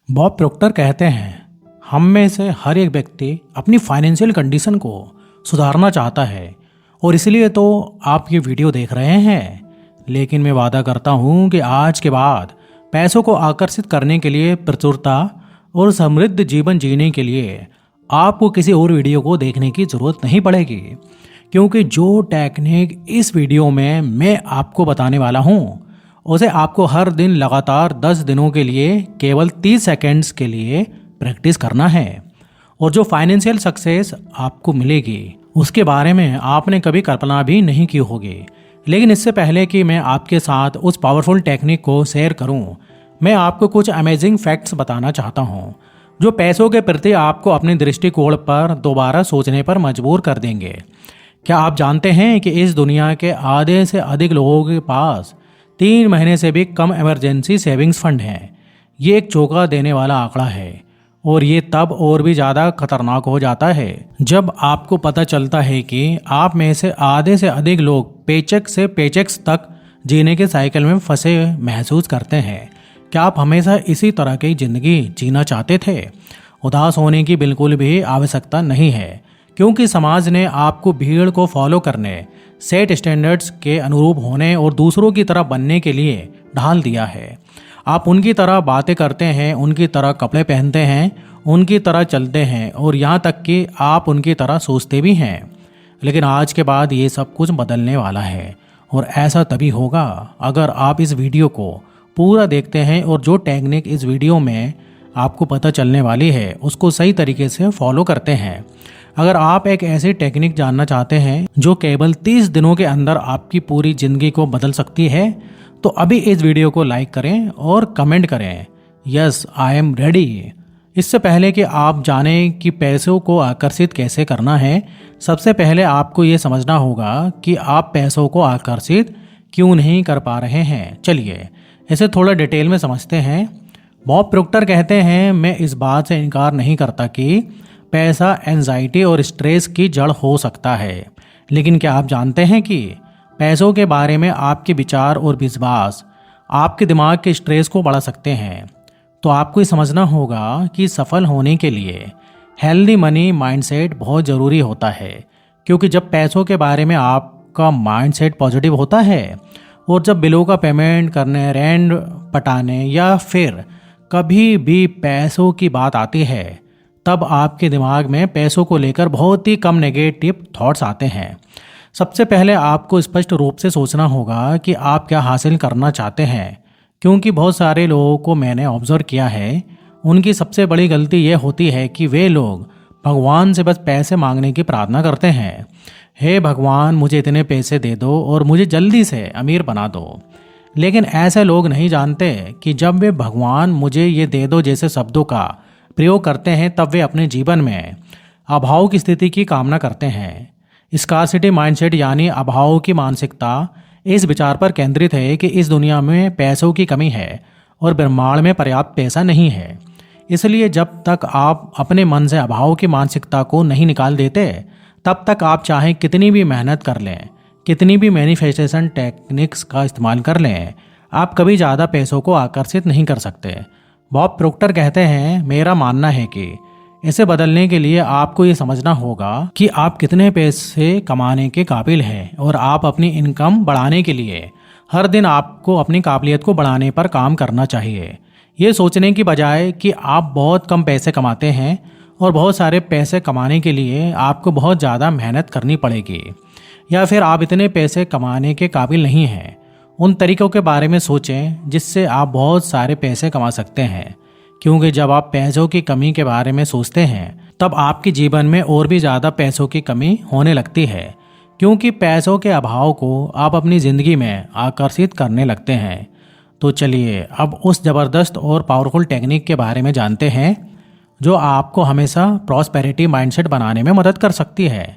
Bob proctor कहते हैं, हम में से हर एक व्यक्ति अपनी फाइनेंशियल कंडीशन को सुधारना चाहता है और इसलिए तो आप ये वीडियो देख रहे हैं। लेकिन मैं वादा करता हूँ कि आज के बाद पैसों को आकर्षित करने के लिए, प्रचुरता और समृद्ध जीवन जीने के लिए आपको किसी और वीडियो को देखने की ज़रूरत नहीं पड़ेगी, क्योंकि जो टेक्निक इस वीडियो में मैं आपको बताने वाला हूँ उसे आपको हर दिन लगातार 10 दिनों के लिए केवल 30 सेकंड्स के लिए प्रैक्टिस करना है। और जो फाइनेंशियल सक्सेस आपको मिलेगी उसके बारे में आपने कभी कल्पना भी नहीं की होगी। लेकिन इससे पहले कि मैं आपके साथ उस पावरफुल टेक्निक को शेयर करूं, मैं आपको कुछ अमेजिंग फैक्ट्स बताना चाहता हूं जो पैसों के प्रति आपको अपने दृष्टिकोण पर दोबारा सोचने पर मजबूर कर देंगे। क्या आप जानते हैं कि इस दुनिया के आधे से अधिक लोगों के पास 3 महीने से भी कम इमरजेंसी सेविंग्स फंड हैं? ये एक चौंका देने वाला आंकड़ा है और ये तब और भी ज़्यादा खतरनाक हो जाता है जब आपको पता चलता है कि आप में से आधे से अधिक लोग पेचेक से पेचेक्स तक जीने के साइकिल में फंसे महसूस करते हैं। क्या आप हमेशा इसी तरह की ज़िंदगी जीना चाहते थे? उदास होने की बिल्कुल भी आवश्यकता नहीं है, क्योंकि समाज ने आपको भीड़ को फॉलो करने, सेट स्टैंडर्ड्स के अनुरूप होने और दूसरों की तरह बनने के लिए ढाल दिया है। आप उनकी तरह बातें करते हैं, उनकी तरह कपड़े पहनते हैं, उनकी तरह चलते हैं और यहाँ तक कि आप उनकी तरह सोचते भी हैं। लेकिन आज के बाद ये सब कुछ बदलने वाला है और ऐसा तभी होगा अगर आप इस वीडियो को पूरा देखते हैं और जो टेक्निक इस वीडियो में आपको पता चलने वाली है उसको सही तरीके से फॉलो करते हैं। अगर आप एक ऐसी टेक्निक जानना चाहते हैं जो केवल 30 दिनों के अंदर आपकी पूरी ज़िंदगी को बदल सकती है, तो अभी इस वीडियो को लाइक करें और कमेंट करें, यस आई एम रेडी। इससे पहले कि आप जानें कि पैसों को आकर्षित कैसे करना है, सबसे पहले आपको ये समझना होगा कि आप पैसों को आकर्षित क्यों नहीं कर पा रहे हैं। चलिए इसे थोड़ा डिटेल में समझते हैं। बॉब प्रोक्टर कहते हैं, मैं इस बात से इनकार नहीं करता कि पैसा एंजाइटी और स्ट्रेस की जड़ हो सकता है, लेकिन क्या आप जानते हैं कि पैसों के बारे में आपके विचार और विश्वास आपके दिमाग के स्ट्रेस को बढ़ा सकते हैं? तो आपको ये समझना होगा कि सफल होने के लिए हेल्दी मनी माइंडसेट बहुत ज़रूरी होता है, क्योंकि जब पैसों के बारे में आपका माइंडसेट पॉजिटिव होता है और जब बिलों का पेमेंट करने, रेंट पटाने या फिर कभी भी पैसों की बात आती है, तब आपके दिमाग में पैसों को लेकर बहुत ही कम नेगेटिव थॉट्स आते हैं। सबसे पहले आपको स्पष्ट रूप से सोचना होगा कि आप क्या हासिल करना चाहते हैं, क्योंकि बहुत सारे लोगों को मैंने ऑब्जर्व किया है, उनकी सबसे बड़ी गलती यह होती है कि वे लोग भगवान से बस पैसे मांगने की प्रार्थना करते हैं। हे भगवान, मुझे इतने पैसे दे दो और मुझे जल्दी से अमीर बना दो। लेकिन ऐसे लोग नहीं जानते कि जब वे भगवान मुझे ये दे दो जैसे शब्दों का प्रयोग करते हैं, तब वे अपने जीवन में अभाव की स्थिति की कामना करते हैं। स्कार्सिटी माइंडसेट यानी अभाव की मानसिकता इस विचार पर केंद्रित है कि इस दुनिया में पैसों की कमी है और ब्रह्मांड में पर्याप्त पैसा नहीं है। इसलिए जब तक आप अपने मन से अभाव की मानसिकता को नहीं निकाल देते, तब तक आप चाहे कितनी भी मेहनत कर लें, कितनी भी मैनिफेस्टेशन टेक्निक्स का इस्तेमाल कर लें, आप कभी ज़्यादा पैसों को आकर्षित नहीं कर सकते। बॉब प्रोक्टर कहते हैं, मेरा मानना है कि इसे बदलने के लिए आपको ये समझना होगा कि आप कितने पैसे कमाने के काबिल हैं और आप अपनी इनकम बढ़ाने के लिए हर दिन आपको अपनी काबिलियत को बढ़ाने पर काम करना चाहिए। ये सोचने की बजाय कि आप बहुत कम पैसे कमाते हैं और बहुत सारे पैसे कमाने के लिए आपको बहुत ज़्यादा मेहनत करनी पड़ेगी, या फिर आप इतने पैसे कमाने के काबिल नहीं हैं, उन तरीकों के बारे में सोचें जिससे आप बहुत सारे पैसे कमा सकते हैं। क्योंकि जब आप पैसों की कमी के बारे में सोचते हैं, तब आपके जीवन में और भी ज़्यादा पैसों की कमी होने लगती है, क्योंकि पैसों के अभाव को आप अपनी ज़िंदगी में आकर्षित करने लगते हैं। तो चलिए अब उस ज़बरदस्त और पावरफुल टेक्निक के बारे में जानते हैं जो आपको हमेशा प्रॉस्पेरिटी माइंडसेट बनाने में मदद कर सकती है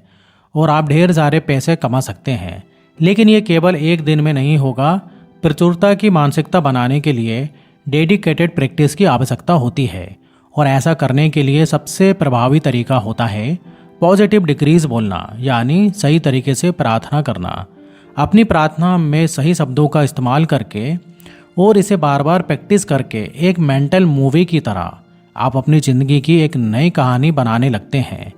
और आप ढेर सारे पैसे कमा सकते हैं। लेकिन ये केवल एक दिन में नहीं होगा। प्रचुरता की मानसिकता बनाने के लिए डेडिकेटेड प्रैक्टिस की आवश्यकता होती है और ऐसा करने के लिए सबसे प्रभावी तरीका होता है पॉजिटिव डिक्रीज बोलना, यानी सही तरीके से प्रार्थना करना। अपनी प्रार्थना में सही शब्दों का इस्तेमाल करके और इसे बार बार प्रैक्टिस करके एक मेंटल मूवी की तरह आप अपनी ज़िंदगी की एक नई कहानी बनाने लगते हैं।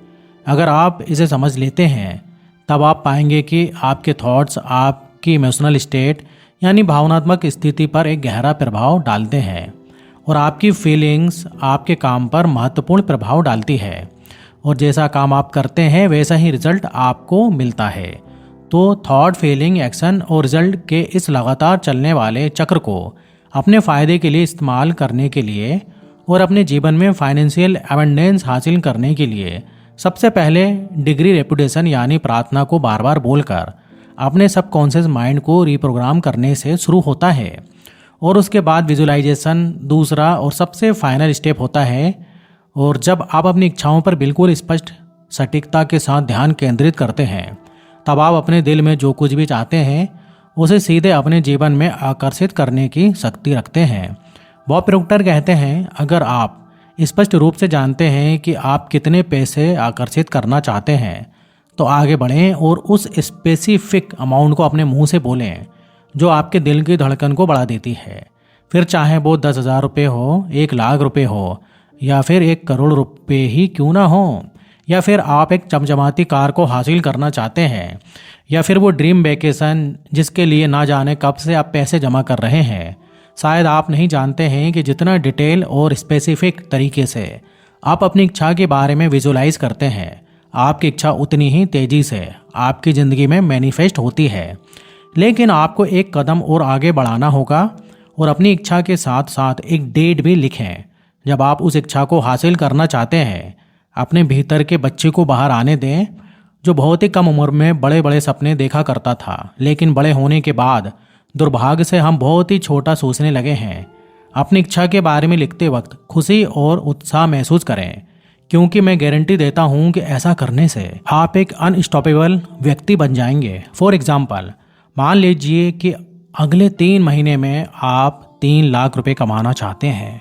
अगर आप इसे समझ लेते हैं तब आप पाएंगे कि आपके थॉट्स आपकी इमोशनल स्टेट यानी भावनात्मक स्थिति पर एक गहरा प्रभाव डालते हैं और आपकी फीलिंग्स आपके काम पर महत्वपूर्ण प्रभाव डालती है और जैसा काम आप करते हैं वैसा ही रिजल्ट आपको मिलता है। तो थॉट, फीलिंग, एक्शन और रिजल्ट के इस लगातार चलने वाले चक्र को अपने फ़ायदे के लिए इस्तेमाल करने के लिए और अपने जीवन में फाइनेंशियल एबंडेंस हासिल करने के लिए सबसे पहले डिग्री रेपुटेशन यानी प्रार्थना को बार बार बोलकर अपने सबकॉन्शियस माइंड को रिप्रोग्राम करने से शुरू होता है और उसके बाद विजुअलाइजेशन दूसरा और सबसे फाइनल स्टेप होता है। और जब आप अपनी इच्छाओं पर बिल्कुल स्पष्ट सटीकता के साथ ध्यान केंद्रित करते हैं तब आप अपने दिल में जो कुछ भी चाहते हैं उसे सीधे अपने जीवन में आकर्षित करने की शक्ति रखते हैं। बॉब प्रोक्टर कहते हैं, अगर आप स्पष्ट रूप से जानते हैं कि आप कितने पैसे आकर्षित करना चाहते हैं तो आगे बढ़ें और उस स्पेसिफिक अमाउंट को अपने मुंह से बोलें जो आपके दिल की धड़कन को बढ़ा देती है। फिर चाहे वो 10,000 रुपये हो, 1,00,000 रुपये हो या फिर 1 करोड़ रुपये ही क्यों ना हो, या फिर आप एक चमचमाती कार को हासिल करना चाहते हैं या फिर वो ड्रीम वेकेशन जिसके लिए ना जाने कब से आप पैसे जमा कर रहे हैं। शायद आप नहीं जानते हैं कि जितना डिटेल और स्पेसिफिक तरीके से आप अपनी इच्छा के बारे में विजुलाइज करते हैं आपकी इच्छा उतनी ही तेज़ी से आपकी ज़िंदगी में मैनिफेस्ट होती है। लेकिन आपको एक कदम और आगे बढ़ाना होगा और अपनी इच्छा के साथ साथ एक डेट भी लिखें जब आप उस इच्छा को हासिल करना चाहते हैं। अपने भीतर के बच्चे को बाहर आने दें जो बहुत ही कम उम्र में बड़े बड़े सपने देखा करता था, लेकिन बड़े होने के बाद दुर्भाग्य से हम बहुत ही छोटा सोचने लगे हैं। अपनी इच्छा के बारे में लिखते वक्त खुशी और उत्साह महसूस करें क्योंकि मैं गारंटी देता हूं कि ऐसा करने से आप एक अनस्टॉपेबल व्यक्ति बन जाएंगे। फॉर एग्जाम्पल, मान लीजिए कि अगले 3 महीने में आप 3 लाख रुपए कमाना चाहते हैं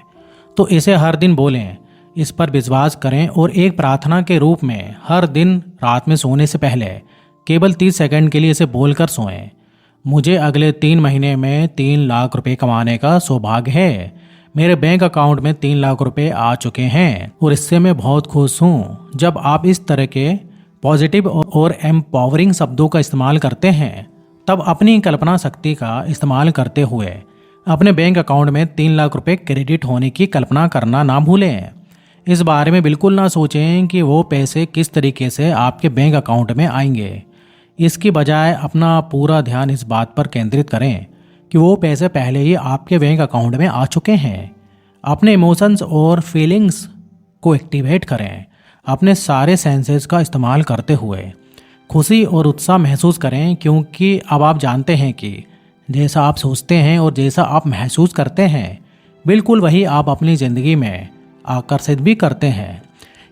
तो इसे हर दिन बोलें, इस पर विश्वास करें और एक प्रार्थना के रूप में हर दिन रात में सोने से पहले केवल 30 सेकंड के लिए इसे बोलकर सोएं। मुझे अगले 3 महीने में 3 लाख रुपए कमाने का सौभाग्य है। मेरे बैंक अकाउंट में 3 लाख रुपए आ चुके हैं और इससे मैं बहुत खुश हूँ। जब आप इस तरह के पॉजिटिव और एम्पावरिंग शब्दों का इस्तेमाल करते हैं तब अपनी कल्पना शक्ति का इस्तेमाल करते हुए अपने बैंक अकाउंट में 3 लाख रुपए क्रेडिट होने की कल्पना करना ना भूलें। इस बारे में बिल्कुल ना सोचें कि वो पैसे किस तरीके से आपके बैंक अकाउंट में आएंगे। इसकी बजाय अपना पूरा ध्यान इस बात पर केंद्रित करें कि वो पैसे पहले ही आपके बैंक अकाउंट में आ चुके हैं। अपने इमोशंस और फीलिंग्स को एक्टिवेट करें। अपने सारे सेंसेस का इस्तेमाल करते हुए खुशी और उत्साह महसूस करें क्योंकि अब आप जानते हैं कि जैसा आप सोचते हैं और जैसा आप महसूस करते हैं बिल्कुल वही आप अपनी ज़िंदगी में आकर्षित भी करते हैं।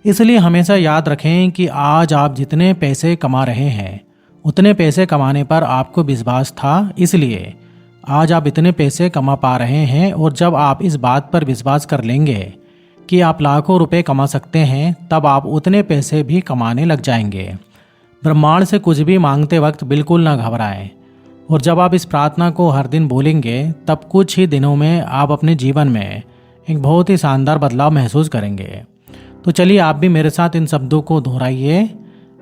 इसलिए हमेशा याद रखें कि आज आप जितने पैसे कमा रहे हैं उतने पैसे कमाने पर आपको विश्वास था, इसलिए आज आप इतने पैसे कमा पा रहे हैं। और जब आप इस बात पर विश्वास कर लेंगे कि आप लाखों रुपए कमा सकते हैं तब आप उतने पैसे भी कमाने लग जाएंगे। ब्रह्मांड से कुछ भी मांगते वक्त बिल्कुल ना घबराएं और जब आप इस प्रार्थना को हर दिन बोलेंगे तब कुछ ही दिनों में आप अपने जीवन में एक बहुत ही शानदार बदलाव महसूस करेंगे। तो चलिए आप भी मेरे साथ इन शब्दों को दोहराइए।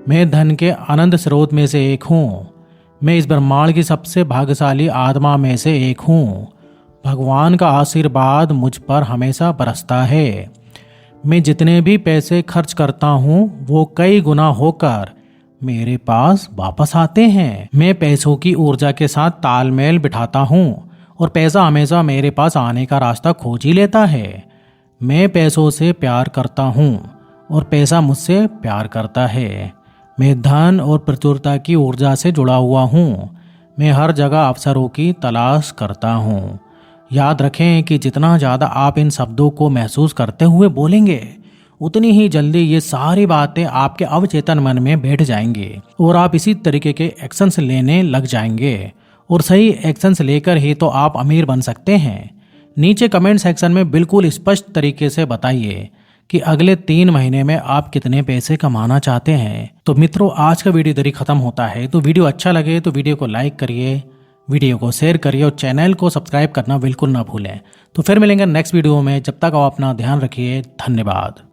मैं धन के अनंत स्रोत में से एक हूँ। मैं इस ब्रह्मांड की सबसे भाग्यशाली आत्मा में से एक हूँ। भगवान का आशीर्वाद मुझ पर हमेशा बरसता है। मैं जितने भी पैसे खर्च करता हूँ वो कई गुना होकर मेरे पास वापस आते हैं। मैं पैसों की ऊर्जा के साथ तालमेल बिठाता हूँ और पैसा हमेशा मेरे पास आने का रास्ता खोज ही लेता है। मैं पैसों से प्यार करता हूँ और पैसा मुझसे प्यार करता है। मैं धन और प्रचुरता की ऊर्जा से जुड़ा हुआ हूँ। मैं हर जगह अवसरों की तलाश करता हूँ। याद रखें कि जितना ज़्यादा आप इन शब्दों को महसूस करते हुए बोलेंगे उतनी ही जल्दी ये सारी बातें आपके अवचेतन मन में बैठ जाएंगी और आप इसी तरीके के एक्शंस लेने लग जाएंगे। और सही एक्शंस लेकर ही तो आप अमीर बन सकते हैं। नीचे कमेंट सेक्शन में बिल्कुल स्पष्ट तरीके से बताइए कि अगले 3 महीने में आप कितने पैसे कमाना चाहते हैं। तो मित्रों, आज का वीडियो इधर ही खत्म होता है। तो वीडियो अच्छा लगे तो वीडियो को लाइक करिए, वीडियो को शेयर करिए और चैनल को सब्सक्राइब करना बिल्कुल ना भूलें। तो फिर मिलेंगे नेक्स्ट वीडियो में, जब तक आप अपना ध्यान रखिए। धन्यवाद।